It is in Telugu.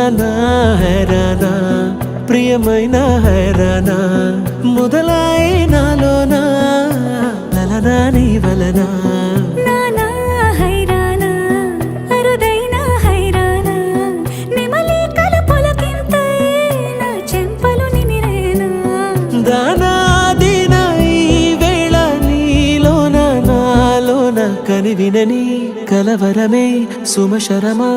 హైరానా హైరానా ప్రియమైన హైరానా మొదలాయి నాలోనా లలనా నీ వలనా నానా హైరానా అరుదైన హైరానా నెమలి కలుపులకింతై నా చెంపలు నిమిరేనా దానాదిన ఈ వేళ నీలోన నాలోన కనివినని కలవరమే సుమశరమా